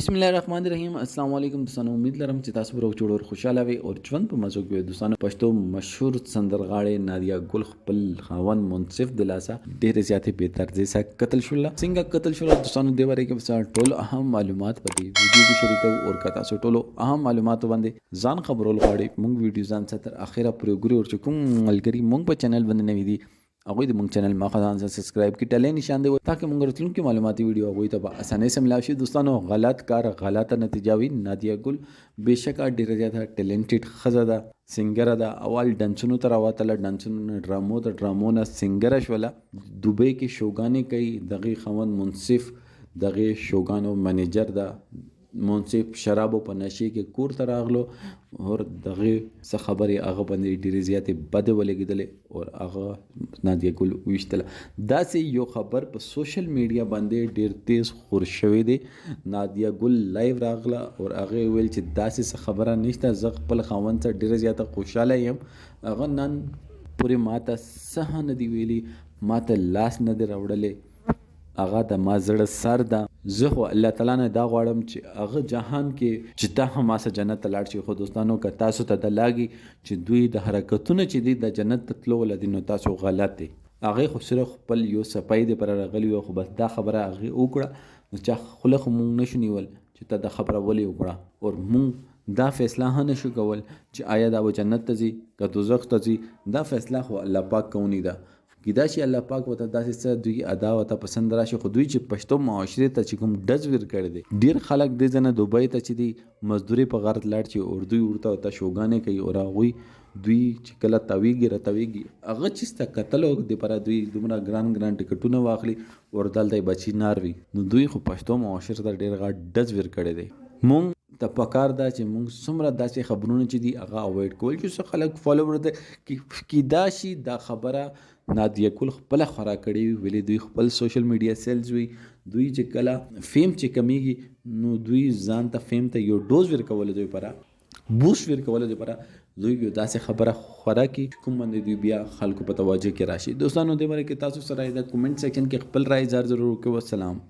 बिस्मिल्लाहिर्रहमानिर्रहीम अस्सलाम वालेकुम दोस्तانو उम्मीद लरम چې تاسو به جوړ خوشاله وي او ژوند په مزو کې دوستانو پښتو مشهور سندرغاړي نادیا ګل خپل خاون منصف دلاسا ډېر زیاتې به طرزه سره قتل شول څنګه قتل شول دوستانو د وره کې ټول اهم معلومات پدې ویډیو کې شریکو او کتا سو ټولو اهم معلومات باندې ځان خبرول غواړي مونږ ویډیو ځان تر اخره پرې ګوري او کوم ملګری مونږ په چینل باندې نوی دي هغه د مونږ چینل ما خدان سره سبسکرایب کی ټلې نشان دی تاکہ مونږ راتلونکي معلوماتي ویډیو هغه ته اسانه سره ملاوي شي دوستانو غلط کار غلطه نتیجه وي نادیا ګل بهشکه ډیره زیاته ټیلنټډ خزه ده سنگر ده اول ډانسونو تر واتله ډانسونو ډرامو نه سنگر شوله دوبۍ کې شوګانی کوي دغه خوند منصف دغه شوګانو منیجر ده منصف شرابو په نشي کې کور ته راغلو اور دغه څه خبرې هغه باندې ډېرې زیاتې بده ولګېدلې او هغه نادیا ګل ویشتله داسې یو خبر په سوشل میډیا باندې ډېر تیز خور شوی دی نادیا ګل لایو راغله او هغه ویل چې داسې څه خبره نشته زه خپل خاوند سره ډېره زیاته خوشحاله یم هغه نن پورې ماته څه نه دی ویلي ماته لاس نه دی راوړلی هغه د ما زړه سر ده زه خو الله تعالی نه دا غواړم چې هغه جهان کې چې تا هم اسه جنت ته لاړ شي خو دوستانو که تاسو ته د لاګي چې دوی د حرکتونه چې دي د جنت ته تلو ولدي نو تاسو غلط دي هغه خو صرف خپل یو سپای دی پر راغلی خو بس دا خبره هغه وکړه نو چې خلک مونږ نشو نیول چې ته د خبره ولې وکړه او مونږ دا فیصله نه شو کول چې آیا دا جنت ته ځي که دوزخ ته ځي دا فیصله خو الله پاک کوي ده کیدا شي الله پاک وته داسې څه دوی ادا وته پسند راشي خو دوی چې پښتو معاشره ته چې کوم ډز ور کړی دي ډیر خلک د ځنه دوبۍ ته چې دی مزدوري په غرض لاړ چې اردو ورته ته شوګانې کوي او راغوي دوی چې کله تاویږي هغه چې ست قتل او د پر دوی دومره ګران ټیکټونه واخلي او دلته بچی نار وي نو دوی خو پښتو معاشره ته ډیر غټ ډز ور کړی دی مونږ ته پکار دا چې مونږ څومره داسې خبرونه چې دي هغه اوایډ کول چې خلک فالو ورته کیدا شي دا خبره نادیا ګل خپل خورا کړي ویلي دوی خپل سوشل میډیا سیلز وي دوی چې کله فیم چې کمیږي نو دوی ځان ته فیم ته یو ډوز ورکول دوی پره بوست ورکول دوی پره دوی یو داسې خبره خورا کی کوم باندې دوی بیا خلکو په توجه کې راشي دوستانو دې باندې کې تاسو سره د کمنټ سیکشن کې خپل رائے ضرور وکړئ والسلام